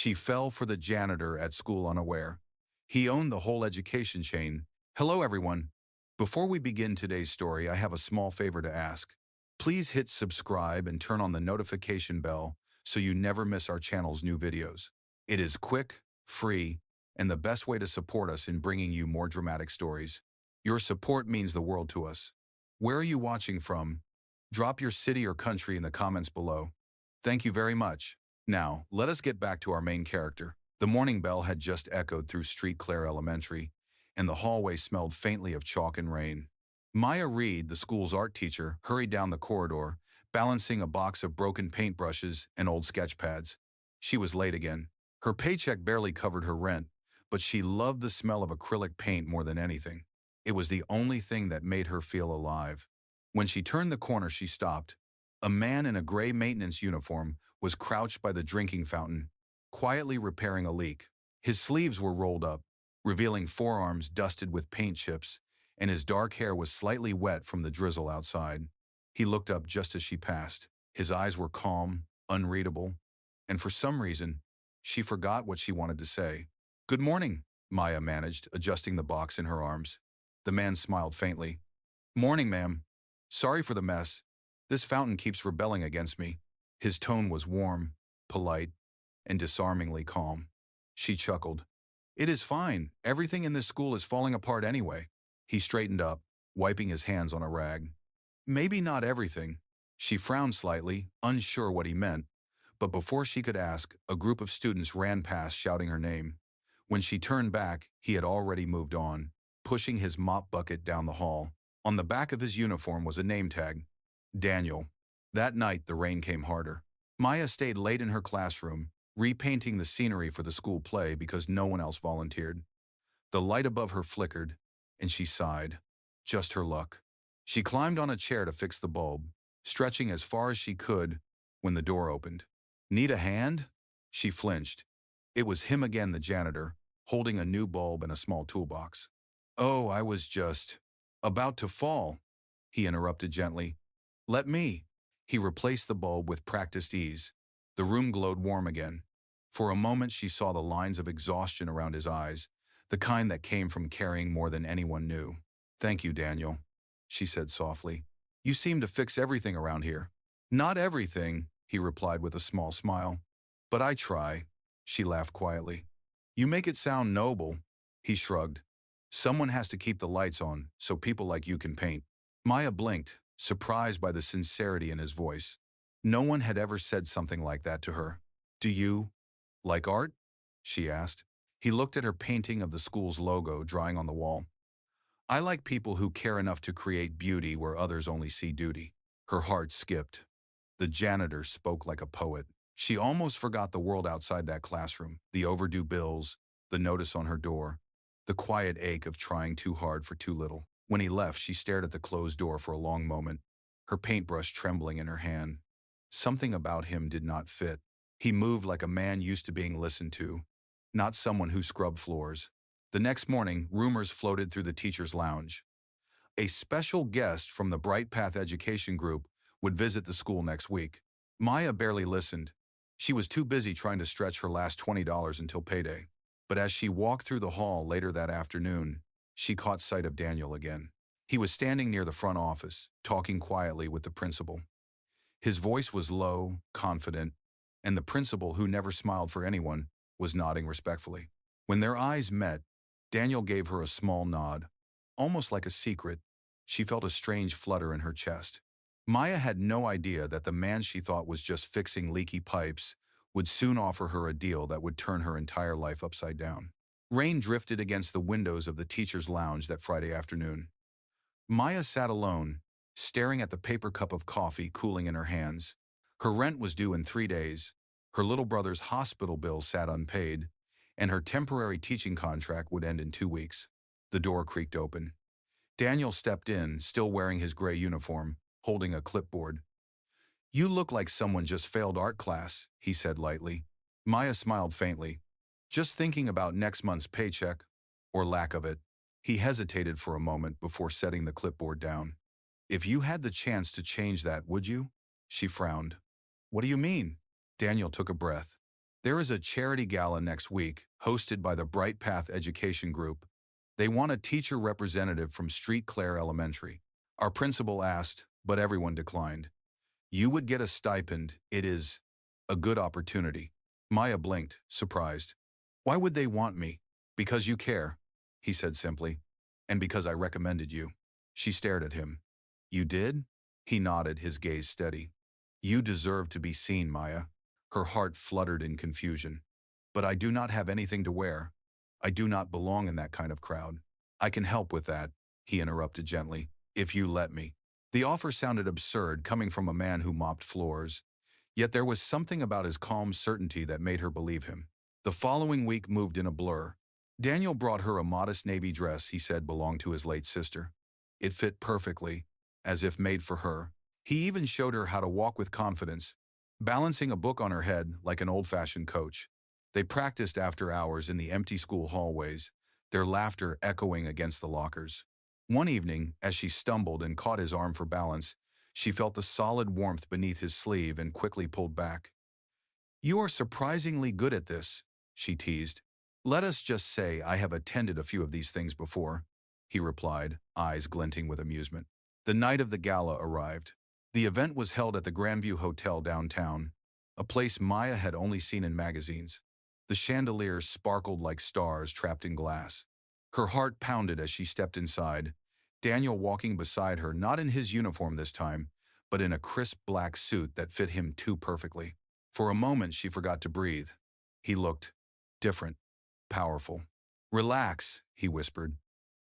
She fell for the janitor at school unaware. He owned the whole education chain. Hello, everyone. Before we begin today's story, I have a small favor to ask. Please hit subscribe and turn on the notification bell so you never miss our channel's new videos. It is quick, free, and the best way to support us in bringing you more dramatic stories. Your support means the world to us. Where are you watching from? Drop your city or country in the comments below. Thank you very much. Now, let us get back to our main character. The morning bell had just echoed through Street Clare Elementary, and the hallway smelled faintly of chalk and rain. Maya Reed, the school's art teacher, hurried down the corridor, balancing a box of broken paintbrushes and old sketch pads. She was late again. Her paycheck barely covered her rent, but she loved the smell of acrylic paint more than anything. It was the only thing that made her feel alive. When she turned the corner, she stopped. A man in a gray maintenance uniform was crouched by the drinking fountain, quietly repairing a leak. His sleeves were rolled up, revealing forearms dusted with paint chips, and his dark hair was slightly wet from the drizzle outside. He looked up just as she passed. His eyes were calm, unreadable, and for some reason, she forgot what she wanted to say. "Good morning," Maya managed, adjusting the box in her arms. The man smiled faintly. "Morning, ma'am. Sorry for the mess. This fountain keeps rebelling against me." His tone was warm, polite, and disarmingly calm. She chuckled. "It is fine. Everything in this school is falling apart anyway." He straightened up, wiping his hands on a rag. "Maybe not everything." She frowned slightly, unsure what he meant, but before she could ask, a group of students ran past shouting her name. When she turned back, he had already moved on, pushing his mop bucket down the hall. On the back of his uniform was a name tag. Daniel. That night, the rain came harder. Maya stayed late in her classroom, repainting the scenery for the school play because no one else volunteered. The light above her flickered, and she sighed. Just her luck. She climbed on a chair to fix the bulb, stretching as far as she could when the door opened. "Need a hand?" She flinched. It was him again, the janitor, holding a new bulb and a small toolbox. "Oh, I was just about to fall," he interrupted gently. "Let me." He replaced the bulb with practiced ease. The room glowed warm again. For a moment she saw the lines of exhaustion around his eyes, the kind that came from carrying more than anyone knew. "Thank you, Daniel," she said softly. "You seem to fix everything around here." "Not everything," he replied with a small smile. "But I try." She laughed quietly. "You make it sound noble." He shrugged. "Someone has to keep the lights on so people like you can paint." Maya blinked, surprised by the sincerity in his voice. No one had ever said something like that to her. "Do you like art?" she asked. He looked at her painting of the school's logo drying on the wall. "I like people who care enough to create beauty where others only see duty." Her heart skipped. The janitor spoke like a poet. She almost forgot the world outside that classroom, the overdue bills, the notice on her door, the quiet ache of trying too hard for too little. When he left, she stared at the closed door for a long moment, her paintbrush trembling in her hand. Something about him did not fit. He moved like a man used to being listened to, not someone who scrubbed floors. The next morning, rumors floated through the teacher's lounge. A special guest from the Bright Path Education Group would visit the school next week. Maya barely listened. She was too busy trying to stretch her last $20 until payday. But as she walked through the hall later that afternoon, she caught sight of Daniel again. He was standing near the front office, talking quietly with the principal. His voice was low, confident, and the principal, who never smiled for anyone, was nodding respectfully. When their eyes met, Daniel gave her a small nod. Almost like a secret, she felt a strange flutter in her chest. Maya had no idea that the man she thought was just fixing leaky pipes would soon offer her a deal that would turn her entire life upside down. Rain drifted against the windows of the teacher's lounge that Friday afternoon. Maya sat alone, staring at the paper cup of coffee cooling in her hands. Her rent was due in 3 days, her little brother's hospital bill sat unpaid, and her temporary teaching contract would end in 2 weeks. The door creaked open. Daniel stepped in, still wearing his gray uniform, holding a clipboard. "You look like someone just failed art class," he said lightly. Maya smiled faintly. "Just thinking about next month's paycheck, or lack of it." He hesitated for a moment before setting the clipboard down. "If you had the chance to change that, would you?" She frowned. "What do you mean?" Daniel took a breath. There is a charity gala next week, hosted by the Bright Path Education Group. They want a teacher representative from Street Clare Elementary. Our principal asked, but everyone declined. You would get a stipend. It is a good opportunity. Maya blinked, surprised. Why would they want me? Because you care, he said simply. And because I recommended you. She stared at him. You did? He nodded, his gaze steady. You deserve to be seen, Maya. Her heart fluttered in confusion. But I do not have anything to wear. I do not belong in that kind of crowd. I can help with that, he interrupted gently, if you let me. The offer sounded absurd coming from a man who mopped floors. Yet there was something about his calm certainty that made her believe him. The following week moved in a blur. Daniel brought her a modest navy dress he said belonged to his late sister. It fit perfectly, as if made for her. He even showed her how to walk with confidence, balancing a book on her head like an old-fashioned coach. They practiced after hours in the empty school hallways, their laughter echoing against the lockers. One evening, as she stumbled and caught his arm for balance, she felt the solid warmth beneath his sleeve and quickly pulled back. You are surprisingly good at this, she teased. Let us just say I have attended a few of these things before, he replied, eyes glinting with amusement. The night of the gala arrived. The event was held at the Grandview Hotel downtown, a place Maya had only seen in magazines. The chandeliers sparkled like stars trapped in glass. Her heart pounded as she stepped inside, Daniel walking beside her, not in his uniform this time, but in a crisp black suit that fit him too perfectly. For a moment she forgot to breathe. He looked different, powerful. Relax, he whispered.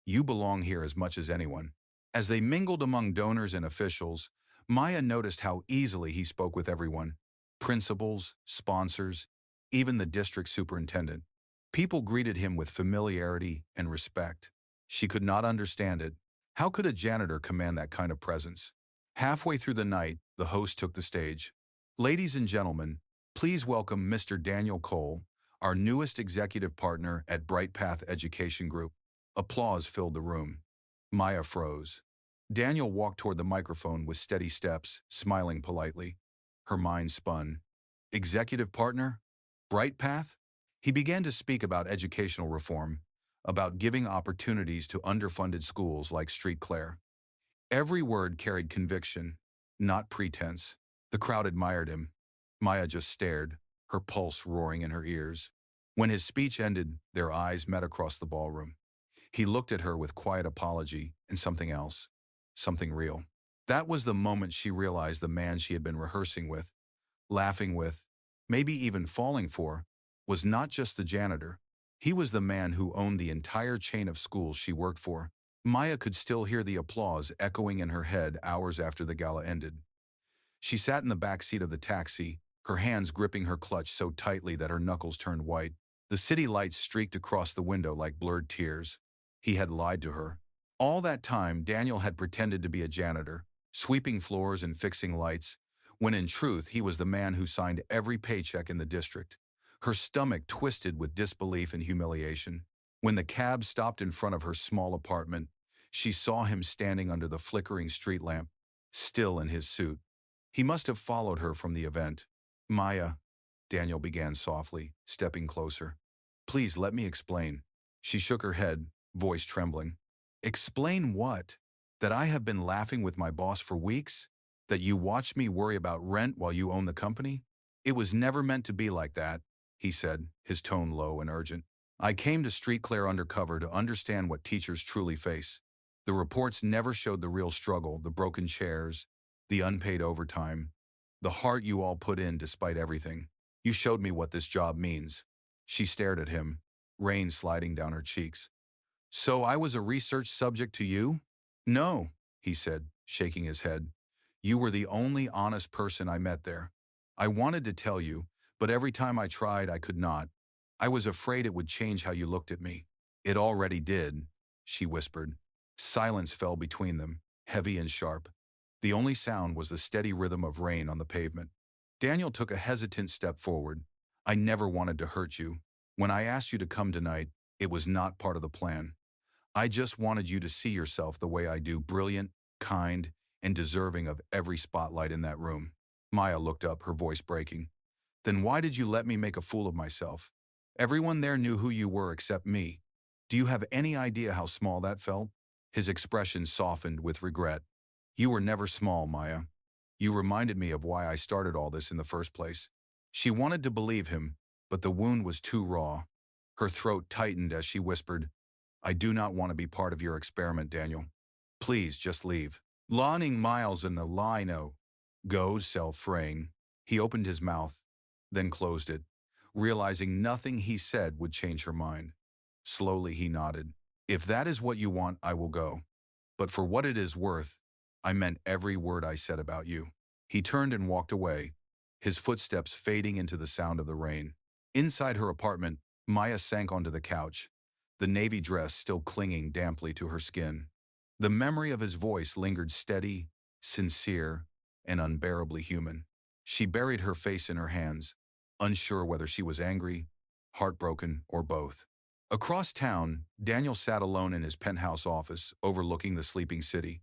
You belong here as much as anyone. As they mingled among donors and officials, Maya noticed how easily he spoke with everyone. Principals, sponsors, even the district superintendent. People greeted him with familiarity and respect. She could not understand it. How could a janitor command that kind of presence? Halfway through the night, the host took the stage. Ladies and gentlemen, please welcome Mr. Daniel Cole, our newest executive partner at Bright Path Education Group. Applause filled the room. Maya froze. Daniel walked toward the microphone with steady steps, smiling politely. Her mind spun. Executive partner? Bright Path? He began to speak about educational reform, about giving opportunities to underfunded schools like Street Clare. Every word carried conviction, not pretense. The crowd admired him. Maya just stared, her pulse roaring in her ears. When his speech ended, their eyes met across the ballroom. He looked at her with quiet apology and something else, something real. That was the moment she realized the man she had been rehearsing with, laughing with, maybe even falling for, was not just the janitor. He was the man who owned the entire chain of schools she worked for. Maya could still hear the applause echoing in her head hours after the gala ended. She sat in the back seat of the taxi, her hands gripping her clutch so tightly that her knuckles turned white. The city lights streaked across the window like blurred tears. He had lied to her. All that time, Daniel had pretended to be a janitor, sweeping floors and fixing lights, when in truth he was the man who signed every paycheck in the district. Her stomach twisted with disbelief and humiliation. When the cab stopped in front of her small apartment, she saw him standing under the flickering street lamp, still in his suit. He must have followed her from the event. Maya, Daniel began softly, stepping closer. Please let me explain. She shook her head, voice trembling. Explain what? That I have been laughing with my boss for weeks? That you watched me worry about rent while you own the company? It was never meant to be like that, he said, his tone low and urgent. I came to Street Clare undercover to understand what teachers truly face. The reports never showed the real struggle, the broken chairs, the unpaid overtime, the heart you all put in despite everything. You showed me what this job means. She stared at him, rain sliding down her cheeks. So I was a research subject to you? No, he said, shaking his head. You were the only honest person I met there. I wanted to tell you, but every time I tried, I could not. I was afraid it would change how you looked at me. It already did, she whispered. Silence fell between them, heavy and sharp. The only sound was the steady rhythm of rain on the pavement. Daniel took a hesitant step forward. I never wanted to hurt you. When I asked you to come tonight, it was not part of the plan. I just wanted you to see yourself the way I do, brilliant, kind, and deserving of every spotlight in that room. Maya looked up, her voice breaking. Then why did you let me make a fool of myself? Everyone there knew who you were except me. Do you have any idea how small that felt? His expression softened with regret. You were never small, Maya. You reminded me of why I started all this in the first place. She wanted to believe him, but the wound was too raw. Her throat tightened as she whispered, I do not want to be part of your experiment, Daniel. Please, just leave. Lawning Miles in the lino goes self-fraying. He opened his mouth, then closed it, realizing nothing he said would change her mind. Slowly he nodded. If that is what you want, I will go. But for what it is worth, I meant every word I said about you. He turned and walked away, his footsteps fading into the sound of the rain. Inside her apartment, Maya sank onto the couch, the navy dress still clinging damply to her skin. The memory of his voice lingered steady, sincere, and unbearably human. She buried her face in her hands, unsure whether she was angry, heartbroken, or both. Across town, Daniel sat alone in his penthouse office, overlooking the sleeping city.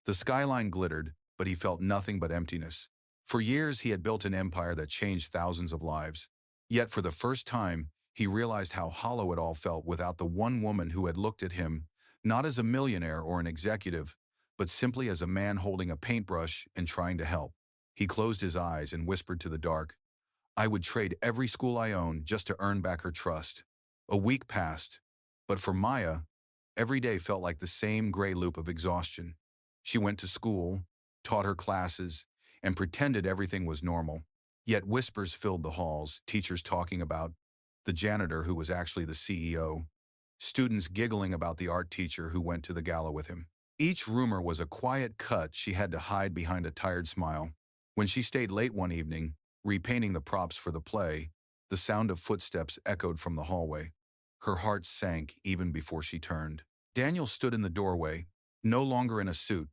The skyline glittered, but he felt nothing but emptiness. For years, he had built an empire that changed thousands of lives. Yet for the first time, he realized how hollow it all felt without the one woman who had looked at him, not as a millionaire or an executive, but simply as a man holding a paintbrush and trying to help. He closed his eyes and whispered to the dark, I would trade every school I own just to earn back her trust. A week passed, but for Maya, every day felt like the same gray loop of exhaustion. She went to school, taught her classes, and pretended everything was normal. Yet whispers filled the halls, teachers talking about the janitor who was actually the CEO, students giggling about the art teacher who went to the gala with him. Each rumor was a quiet cut she had to hide behind a tired smile. When she stayed late one evening, repainting the props for the play, the sound of footsteps echoed from the hallway. Her heart sank even before she turned. Daniel stood in the doorway, no longer in a suit,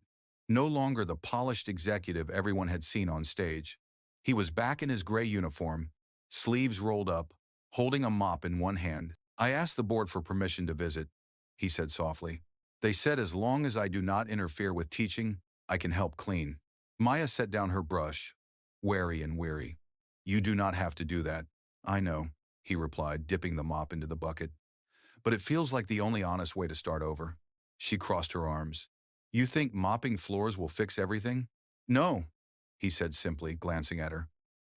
no longer the polished executive everyone had seen on stage. He was back in his gray uniform, sleeves rolled up, holding a mop in one hand. I asked the board for permission to visit, he said softly. They said as long as I do not interfere with teaching, I can help clean. Maya set down her brush, wary and weary. You do not have to do that. I know, he replied, dipping the mop into the bucket. But it feels like the only honest way to start over. She crossed her arms. You think mopping floors will fix everything? No, he said simply, glancing at her.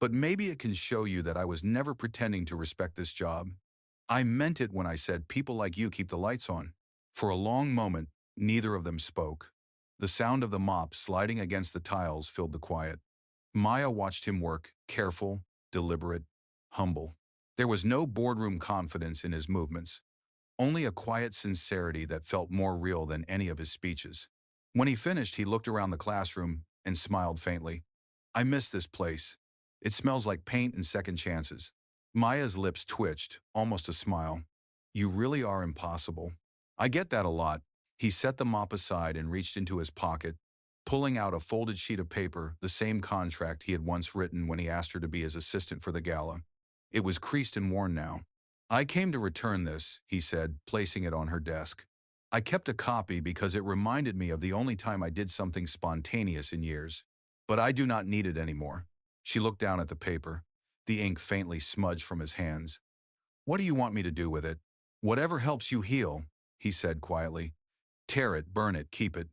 But maybe it can show you that I was never pretending to respect this job. I meant it when I said people like you keep the lights on. For a long moment, neither of them spoke. The sound of the mop sliding against the tiles filled the quiet. Maya watched him work, careful, deliberate, humble. There was no boardroom confidence in his movements, only a quiet sincerity that felt more real than any of his speeches. When he finished, he looked around the classroom and smiled faintly. I miss this place. It smells like paint and second chances. Maya's lips twitched, almost a smile. You really are impossible. I get that a lot. He set the mop aside and reached into his pocket, pulling out a folded sheet of paper, the same contract he had once written when he asked her to be his assistant for the gala. It was creased and worn now. I came to return this, he said, placing it on her desk. I kept a copy because it reminded me of the only time I did something spontaneous in years. But I do not need it anymore. She looked down at the paper, the ink faintly smudged from his hands. What do you want me to do with it? Whatever helps you heal, he said quietly. Tear it, burn it, keep it.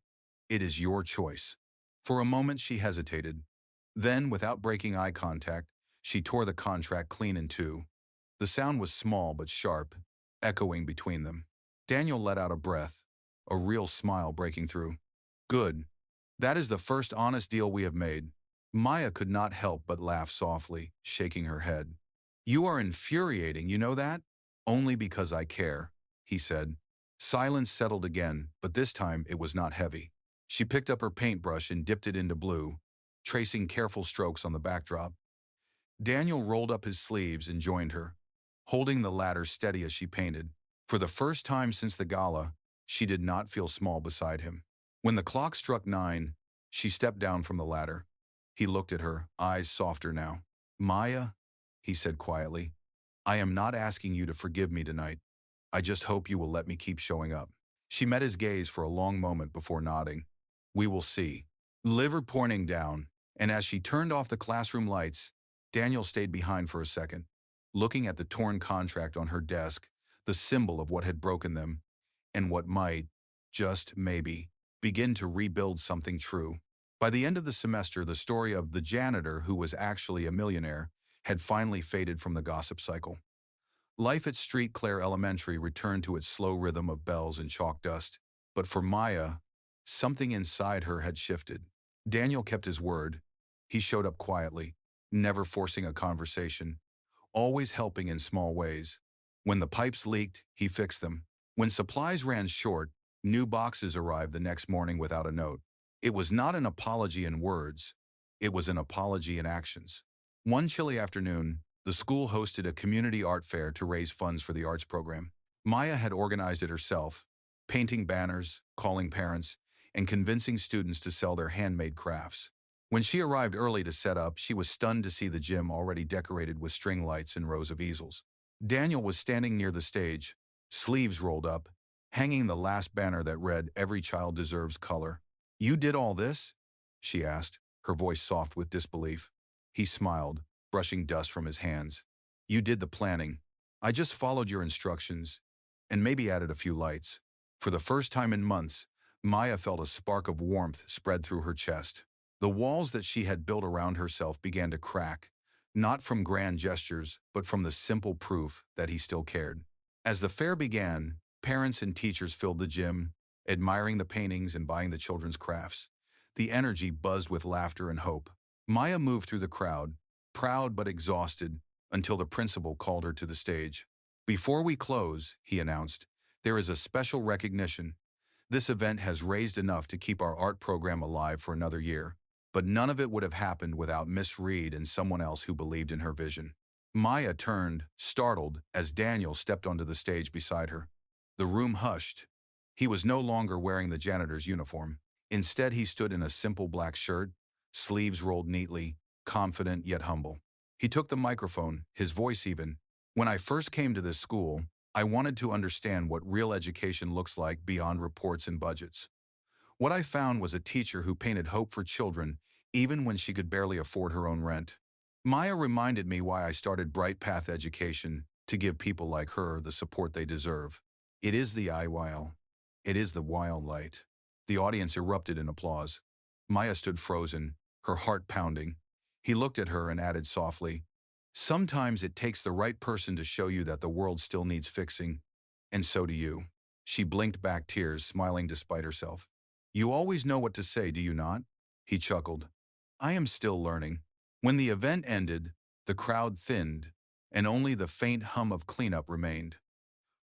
It is your choice. For a moment she hesitated. Then, without breaking eye contact, she tore the contract clean in two. The sound was small but sharp, echoing between them. Daniel let out a breath, a real smile breaking through. Good. That is the first honest deal we have made. Maya could not help but laugh softly, shaking her head. You are infuriating, you know that? Only because I care, he said. Silence settled again, but this time it was not heavy. She picked up her paintbrush and dipped it into blue, tracing careful strokes on the backdrop. Daniel rolled up his sleeves and joined her, holding the ladder steady as she painted. For the first time since the gala, she did not feel small beside him. When the clock struck 9, she stepped down from the ladder. He looked at her, eyes softer now. Maya, he said quietly, I am not asking you to forgive me tonight. I just hope you will let me keep showing up. She met his gaze for a long moment before nodding. We will see. Liver pointing down, and as she turned off the classroom lights, Daniel stayed behind for a second, looking at the torn contract on her desk, the symbol of what had broken them, and what might, just maybe, begin to rebuild something true. By the end of the semester, the story of the janitor who was actually a millionaire had finally faded from the gossip cycle. Life at Street Clare Elementary returned to its slow rhythm of bells and chalk dust. But for Maya, something inside her had shifted. Daniel kept his word. He showed up quietly, never forcing a conversation, always helping in small ways. When the pipes leaked, he fixed them. When supplies ran short, new boxes arrived the next morning without a note. It was not an apology in words. It was an apology in actions. One chilly afternoon, the school hosted a community art fair to raise funds for the arts program. Maya had organized it herself, painting banners, calling parents, and convincing students to sell their handmade crafts. When she arrived early to set up, she was stunned to see the gym already decorated with string lights and rows of easels. Daniel was standing near the stage, sleeves rolled up, hanging the last banner that read, "Every child deserves color." "You did all this?" she asked, her voice soft with disbelief. He smiled, brushing dust from his hands. "You did the planning. I just followed your instructions, and maybe added a few lights." For the first time in months, Maya felt a spark of warmth spread through her chest. The walls that she had built around herself began to crack, not from grand gestures, but from the simple proof that he still cared. As the fair began, parents and teachers filled the gym, admiring the paintings and buying the children's crafts. The energy buzzed with laughter and hope. Maya moved through the crowd, proud but exhausted, until the principal called her to the stage. "Before we close," he announced, "there is a special recognition. This event has raised enough to keep our art program alive for another year. But none of it would have happened without Miss Reed and someone else who believed in her vision." Maya turned, startled, as Daniel stepped onto the stage beside her. The room hushed. He was no longer wearing the janitor's uniform. Instead, he stood in a simple black shirt, sleeves rolled neatly, confident yet humble. He took the microphone, his voice even. "When I first came to this school, I wanted to understand what real education looks like beyond reports and budgets. What I found was a teacher who painted hope for children, even when she could barely afford her own rent." Maya reminded me why I started Bright Path Education, to give people like her the support they deserve. It is the while. It is the wild light. The audience erupted in applause. Maya stood frozen, her heart pounding. He looked at her and added softly, "Sometimes it takes the right person to show you that the world still needs fixing, and so do you." She blinked back tears, smiling despite herself. "You always know what to say, do you not?" He chuckled. "I am still learning." When the event ended, the crowd thinned, and only the faint hum of cleanup remained.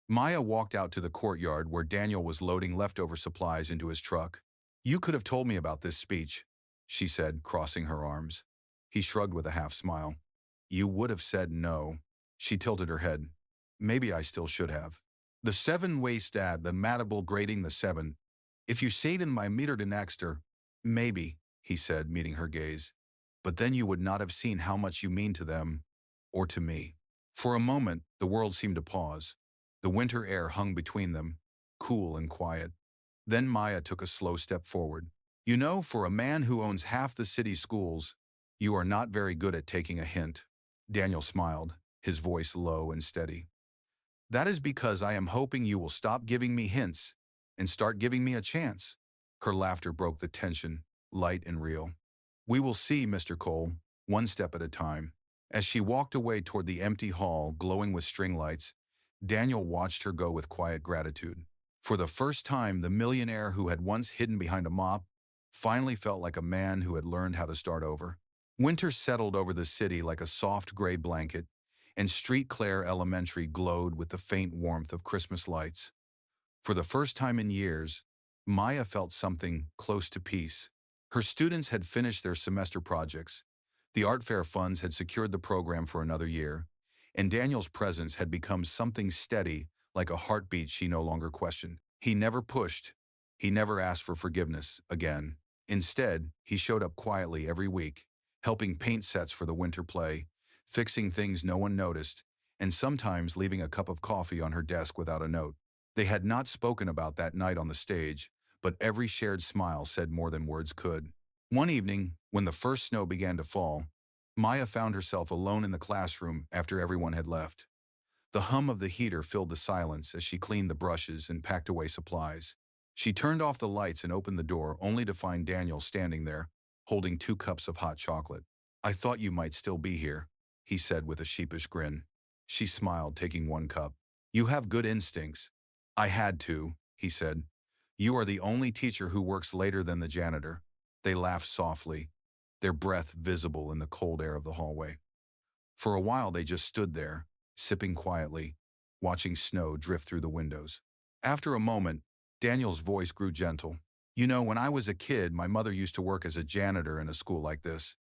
Maya walked out to the courtyard where Daniel was loading leftover supplies into his truck. "You could have told me about this speech," she said, crossing her arms. He shrugged with a half smile. "You would have said no." She tilted her head. "Maybe I still should have. The 7-way stat, the matable grading the 7. If you say it in my meter to Nexter, maybe," he said, meeting her gaze. "But then you would not have seen how much you mean to them, or to me." For a moment, the world seemed to pause. The winter air hung between them, cool and quiet. Then Maya took a slow step forward. "You know, for a man who owns half the city's schools, you are not very good at taking a hint." Daniel smiled, his voice low and steady. "That is because I am hoping you will stop giving me hints and start giving me a chance." Her laughter broke the tension, light and real. "We will see, Mr. Cole, one step at a time." As she walked away toward the empty hall, glowing with string lights, Daniel watched her go with quiet gratitude. For the first time, the millionaire who had once hidden behind a mop finally felt like a man who had learned how to start over. Winter settled over the city like a soft gray blanket, and Street Clare Elementary glowed with the faint warmth of Christmas lights. For the first time in years, Maya felt something close to peace. Her students had finished their semester projects, the art fair funds had secured the program for another year, and Daniel's presence had become something steady, like a heartbeat she no longer questioned. He never pushed. He never asked for forgiveness again. Instead, he showed up quietly every week, helping paint sets for the winter play, fixing things no one noticed, and sometimes leaving a cup of coffee on her desk without a note. They had not spoken about that night on the stage, but every shared smile said more than words could. One evening, when the first snow began to fall, Maya found herself alone in the classroom after everyone had left. The hum of the heater filled the silence as she cleaned the brushes and packed away supplies. She turned off the lights and opened the door only to find Daniel standing there, holding 2 cups of hot chocolate. "I thought you might still be here," he said with a sheepish grin. She smiled, taking 1 cup. "You have good instincts." "I had to," he said. "You are the only teacher who works later than the janitor." They laughed softly, their breath visible in the cold air of the hallway. For a while they just stood there, sipping quietly, watching snow drift through the windows. After a moment, Daniel's voice grew gentle. "You know, when I was a kid, my mother used to work as a janitor in a school like this.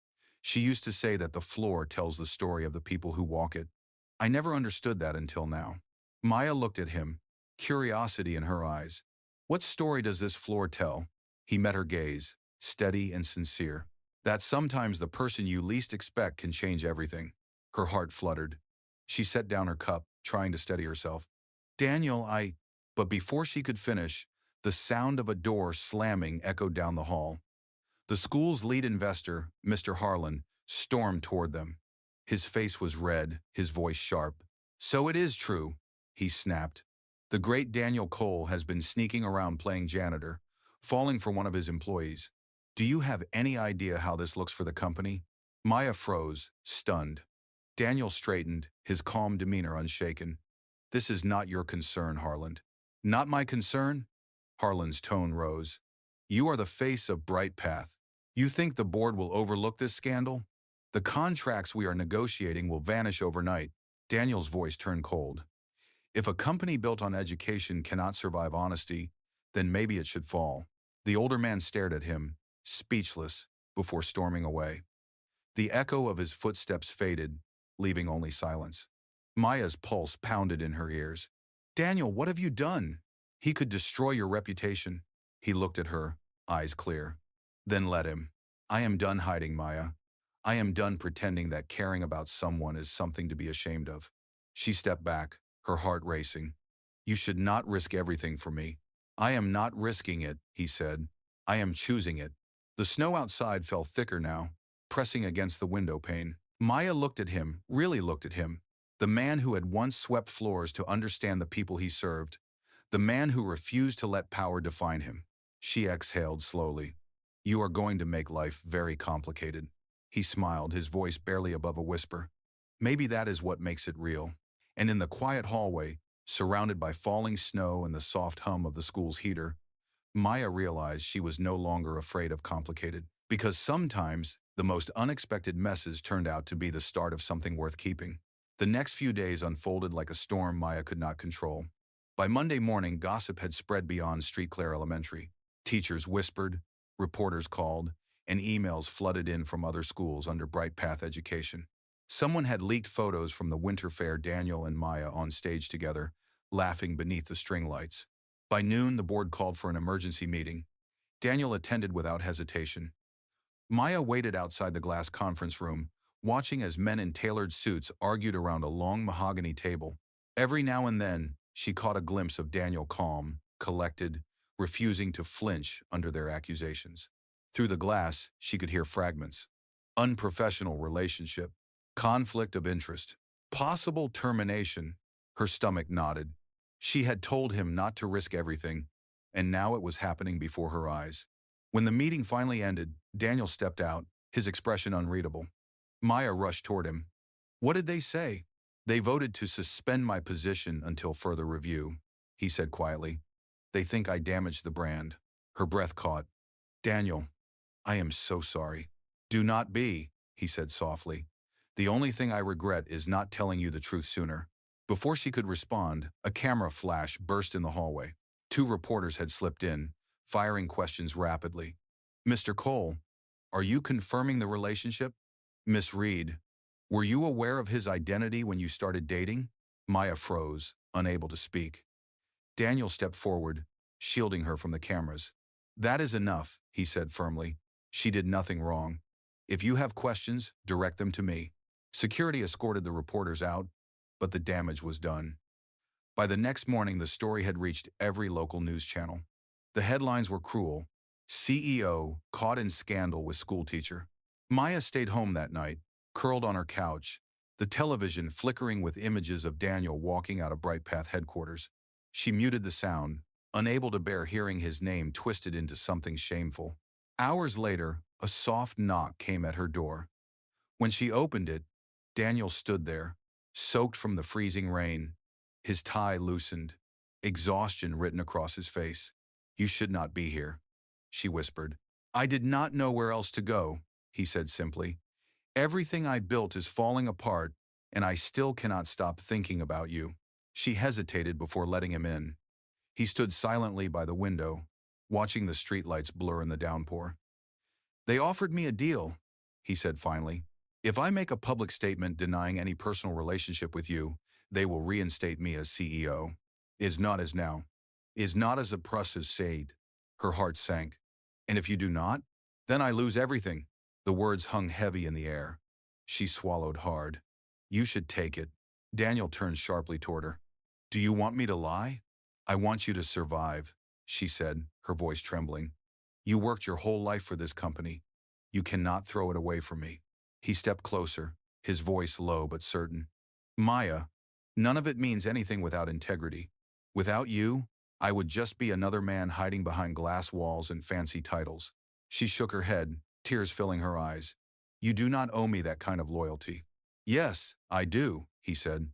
She used to say that the floor tells the story of the people who walk it. I never understood that until now." Maya looked at him, curiosity in her eyes. "What story does this floor tell?" He met her gaze, steady and sincere. "That sometimes the person you least expect can change everything." Her heart fluttered. She set down her cup, trying to steady herself. "Daniel, I—" But before she could finish, the sound of a door slamming echoed down the hall. The school's lead investor, Mr. Harlan, stormed toward them. His face was red, his voice sharp. "So it is true," he snapped. "The great Daniel Cole has been sneaking around playing janitor, falling for one of his employees. Do you have any idea how this looks for the company?" Maya froze, stunned. Daniel straightened, his calm demeanor unshaken. "This is not your concern, Harlan." "Not my concern?" Harlan's tone rose. "You are the face of Bright Path. You think the board will overlook this scandal? The contracts we are negotiating will vanish overnight." Daniel's voice turned cold. "If a company built on education cannot survive honesty, then maybe it should fall." The older man stared at him, speechless, before storming away. The echo of his footsteps faded, leaving only silence. Maya's pulse pounded in her ears. "Daniel, what have you done? He could destroy your reputation." He looked at her, eyes clear. "Then let him. I am done hiding, Maya. I am done pretending that caring about someone is something to be ashamed of." She stepped back, her heart racing. "You should not risk everything for me." "I am not risking it," he said. "I am choosing it." The snow outside fell thicker now, pressing against the window pane. Maya looked at him, really looked at him. The man who had once swept floors to understand the people he served. The man who refused to let power define him. She exhaled slowly. "You are going to make life very complicated." He smiled, his voice barely above a whisper. "Maybe that is what makes it real." And in the quiet hallway, surrounded by falling snow and the soft hum of the school's heater, Maya realized she was no longer afraid of complicated. Because sometimes, the most unexpected messes turned out to be the start of something worth keeping. The next few days unfolded like a storm Maya could not control. By Monday morning, gossip had spread beyond Street Clare Elementary. Teachers whispered, reporters called, and emails flooded in from other schools under Bright Path Education. Someone had leaked photos from the winter fair, Daniel and Maya on stage together, laughing beneath the string lights. By noon, the board called for an emergency meeting. Daniel attended without hesitation. Maya waited outside the glass conference room, watching as men in tailored suits argued around a long mahogany table. Every now and then, she caught a glimpse of Daniel calm, collected, refusing to flinch under their accusations. Through the glass, she could hear fragments. Unprofessional relationship, conflict of interest, possible termination. Her stomach knotted. She had told him not to risk everything, and now it was happening before her eyes. When the meeting finally ended, Daniel stepped out, his expression unreadable. Maya rushed toward him. "What did they say?" "They voted to suspend my position until further review," he said quietly. "They think I damaged the brand." Her breath caught. "Daniel, I am so sorry." "Do not be," he said softly. "The only thing I regret is not telling you the truth sooner." Before she could respond, a camera flash burst in the hallway. 2 reporters had slipped in, firing questions rapidly. "Mr. Cole, are you confirming the relationship?" "Miss Reed, were you aware of his identity when you started dating?" Maya froze, unable to speak. Daniel stepped forward, shielding her from the cameras. "That is enough," he said firmly. "She did nothing wrong. If you have questions, direct them to me." Security escorted the reporters out, but the damage was done. By the next morning, the story had reached every local news channel. The headlines were cruel. CEO caught in scandal with schoolteacher. Maya stayed home that night, curled on her couch, the television flickering with images of Daniel walking out of Bright Path headquarters. She muted the sound, unable to bear hearing his name twisted into something shameful. Hours later, a soft knock came at her door. When she opened it, Daniel stood there, soaked from the freezing rain, his tie loosened, exhaustion written across his face. "You should not be here," she whispered. "I did not know where else to go," he said simply. "Everything I built is falling apart, and I still cannot stop thinking about you." She hesitated before letting him in. He stood silently by the window, watching the streetlights blur in the downpour. "They offered me a deal," he said finally. "If I make a public statement denying any personal relationship with you, they will reinstate me as CEO. Is not as now. Is not as a press as said." Her heart sank. "And if you do not, then I lose everything." The words hung heavy in the air. She swallowed hard. "You should take it." Daniel turned sharply toward her. "Do you want me to lie?" "I want you to survive," she said, her voice trembling. "You worked your whole life for this company. You cannot throw it away from me." He stepped closer, his voice low but certain. "Maya, none of it means anything without integrity. Without you, I would just be another man hiding behind glass walls and fancy titles." She shook her head, tears filling her eyes. "You do not owe me that kind of loyalty." "Yes, I do," he said.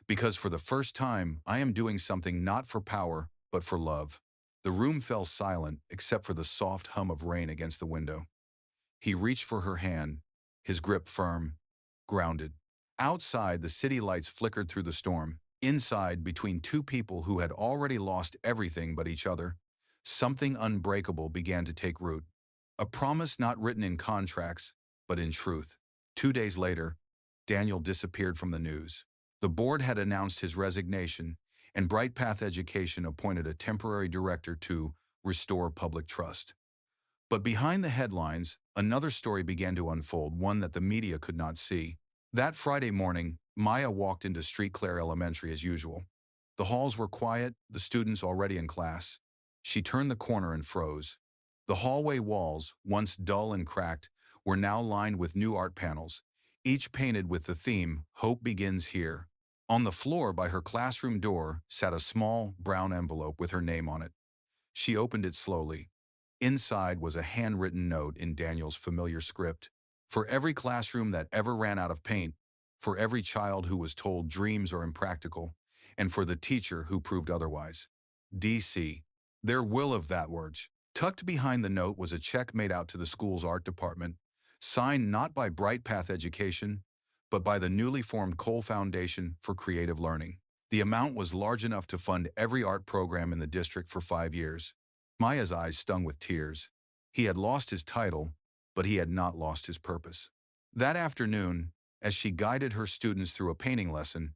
"Because for the first time, I am doing something not for power, but for love." The room fell silent except for the soft hum of rain against the window. He reached for her hand, his grip firm, grounded. Outside, the city lights flickered through the storm. Inside, between two people who had already lost everything but each other, something unbreakable began to take root. A promise not written in contracts, but in truth. 2 days later, Daniel disappeared from the news. The board had announced his resignation, and Bright Path Education appointed a temporary director to restore public trust. But behind the headlines, another story began to unfold, one that the media could not see. That Friday morning, Maya walked into Street Claire Elementary as usual. The halls were quiet, the students already in class. She turned the corner and froze. The hallway walls, once dull and cracked, were now lined with new art panels, each painted with the theme, "Hope Begins Here." On the floor by her classroom door sat a small, brown envelope with her name on it. She opened it slowly. Inside was a handwritten note in Daniel's familiar script. "For every classroom that ever ran out of paint, for every child who was told dreams are impractical, and for the teacher who proved otherwise. DC. Their will of that words." Tucked behind the note was a check made out to the school's art department, signed not by Bright Path Education, but by the newly formed Cole Foundation for Creative Learning. The amount was large enough to fund every art program in the district for 5 years. Maya's eyes stung with tears. He had lost his title, but he had not lost his purpose. That afternoon, as she guided her students through a painting lesson,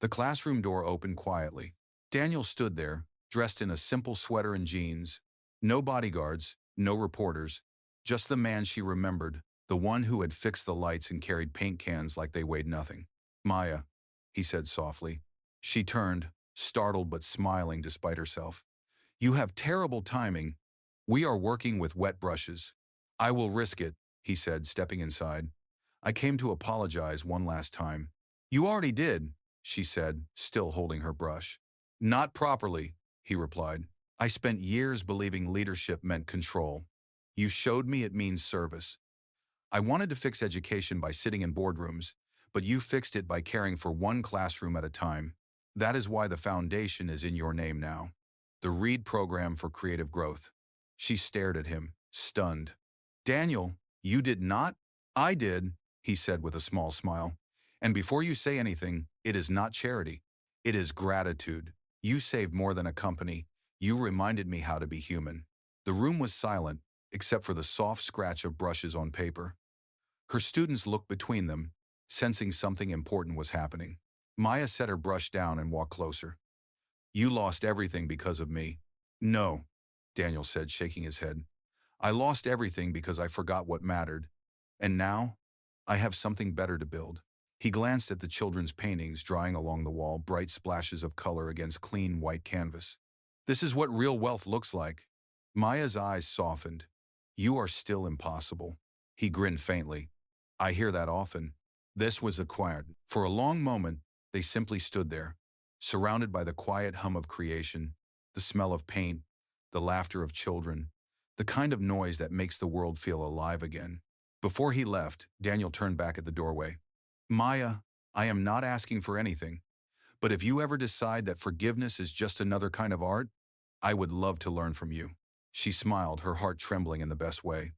the classroom door opened quietly. Daniel stood there, dressed in a simple sweater and jeans. No bodyguards, no reporters, just the man she remembered, the one who had fixed the lights and carried paint cans like they weighed nothing. "Maya," he said softly. She turned, startled but smiling despite herself. "You have terrible timing. We are working with wet brushes." "I will risk it," he said, stepping inside. "I came to apologize one last time." "You already did," she said, still holding her brush. "Not properly," he replied. "I spent years believing leadership meant control. You showed me it means service. I wanted to fix education by sitting in boardrooms, but you fixed it by caring for one classroom at a time. That is why the foundation is in your name now. The READ Program for Creative Growth." She stared at him, stunned. "Daniel, you did not?" "I did," he said with a small smile. "And before you say anything, it is not charity. It is gratitude. You saved more than a company. You reminded me how to be human." The room was silent, except for the soft scratch of brushes on paper. Her students looked between them, sensing something important was happening. Maya set her brush down and walked closer. "You lost everything because of me." "No," Daniel said, shaking his head. "I lost everything because I forgot what mattered. And now, I have something better to build." He glanced at the children's paintings drying along the wall, bright splashes of color against clean white canvas. "This is what real wealth looks like." Maya's eyes softened. "You are still impossible." He grinned faintly. "I hear that often." This was acquired. For a long moment, they simply stood there, surrounded by the quiet hum of creation, the smell of paint, the laughter of children, the kind of noise that makes the world feel alive again. Before he left, Daniel turned back at the doorway. Maya, I am not asking for anything, but if you ever decide that forgiveness is just another kind of art, I would love to learn from you. She smiled, her heart trembling in the best way.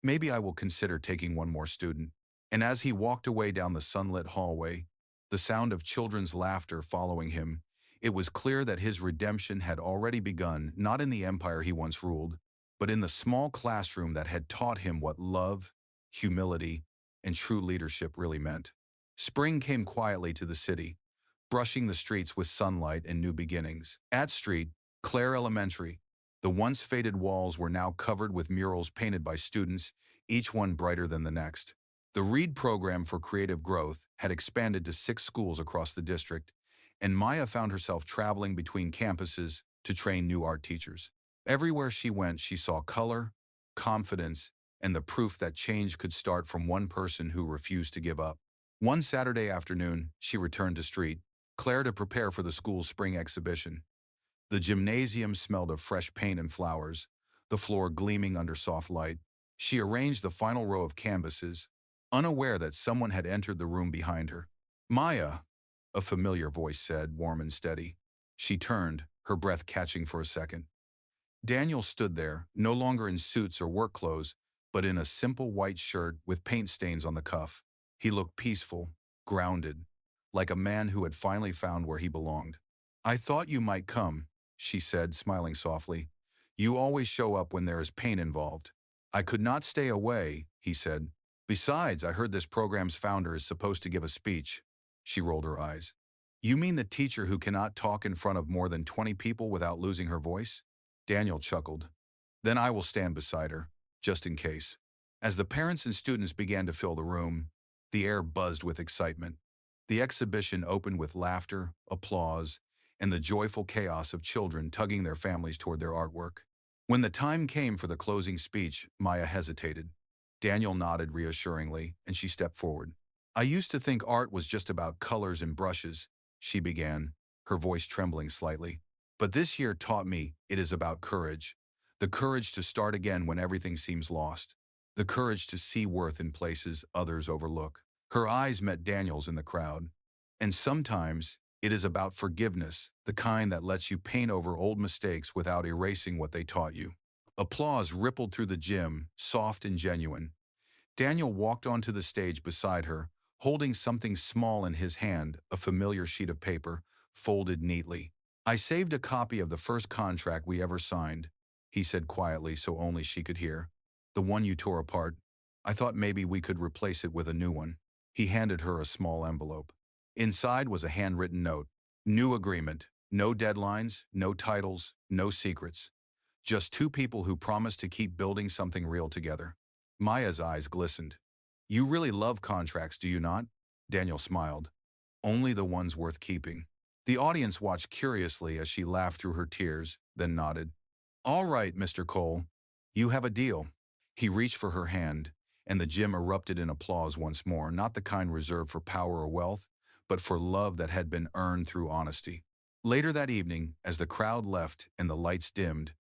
Maybe I will consider taking one more student. And as he walked away down the sunlit hallway, the sound of children's laughter following him, it was clear that his redemption had already begun, not in the empire he once ruled, but in the small classroom that had taught him what love, humility, and true leadership really meant. Spring came quietly to the city, brushing the streets with sunlight and new beginnings. At Street, Clare Elementary, the once faded walls were now covered with murals painted by students, each one brighter than the next. The READ program for creative growth had expanded to 6 schools across the district, and Maya found herself traveling between campuses to train new art teachers. Everywhere she went, she saw color, confidence, and the proof that change could start from one person who refused to give up. One Saturday afternoon, she returned to Street, Claire, to prepare for the school's spring exhibition. The gymnasium smelled of fresh paint and flowers, the floor gleaming under soft light. She arranged the final row of canvases, unaware that someone had entered the room behind her. Maya, a familiar voice said, warm and steady. She turned, her breath catching for a second. Daniel stood there, no longer in suits or work clothes, but in a simple white shirt with paint stains on the cuff. He looked peaceful, grounded, like a man who had finally found where he belonged. I thought you might come, she said, smiling softly. You always show up when there is pain involved. I could not stay away, he said. Besides, I heard this program's founder is supposed to give a speech. She rolled her eyes. You mean the teacher who cannot talk in front of more than 20 people without losing her voice? Daniel chuckled. Then I will stand beside her, just in case. As the parents and students began to fill the room, the air buzzed with excitement. The exhibition opened with laughter, applause, and the joyful chaos of children tugging their families toward their artwork. When the time came for the closing speech, Maya hesitated. Daniel nodded reassuringly, and she stepped forward. I used to think art was just about colors and brushes, she began, her voice trembling slightly. But this year taught me it is about courage. The courage to start again when everything seems lost. The courage to see worth in places others overlook. Her eyes met Daniel's in the crowd. And sometimes, it is about forgiveness, the kind that lets you paint over old mistakes without erasing what they taught you. Applause rippled through the gym, soft and genuine. Daniel walked onto the stage beside her, holding something small in his hand, a familiar sheet of paper, folded neatly. I saved a copy of the first contract we ever signed, he said quietly so only she could hear. The one you tore apart. I thought maybe we could replace it with a new one. He handed her a small envelope. Inside was a handwritten note. New agreement. No deadlines, no titles, no secrets. Just 2 people who promised to keep building something real together. Maya's eyes glistened. You really love contracts, do you not? Daniel smiled. Only the ones worth keeping. The audience watched curiously as she laughed through her tears, then nodded. All right, Mr. Cole. You have a deal. He reached for her hand, and the gym erupted in applause once more, not the kind reserved for power or wealth, but for love that had been earned through honesty. Later that evening, as the crowd left and the lights dimmed,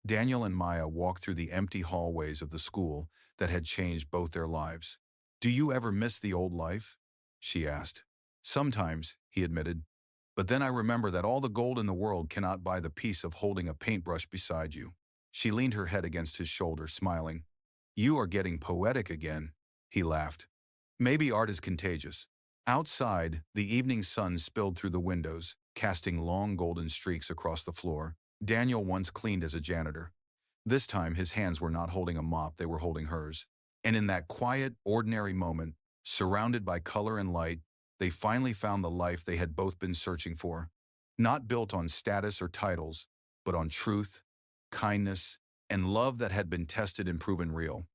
Daniel and Maya walked through the empty hallways of the school that had changed both their lives. Do you ever miss the old life? She asked. Sometimes, he admitted. But then I remember that all the gold in the world cannot buy the peace of holding a paintbrush beside you. She leaned her head against his shoulder, smiling. You are getting poetic again, he laughed. Maybe art is contagious. Outside, the evening sun spilled through the windows, casting long golden streaks across the floor. Daniel once cleaned as a janitor. This time his hands were not holding a mop, they were holding hers. And in that quiet, ordinary moment, surrounded by color and light, they finally found the life they had both been searching for. Not built on status or titles, but on truth, kindness, and love that had been tested and proven real.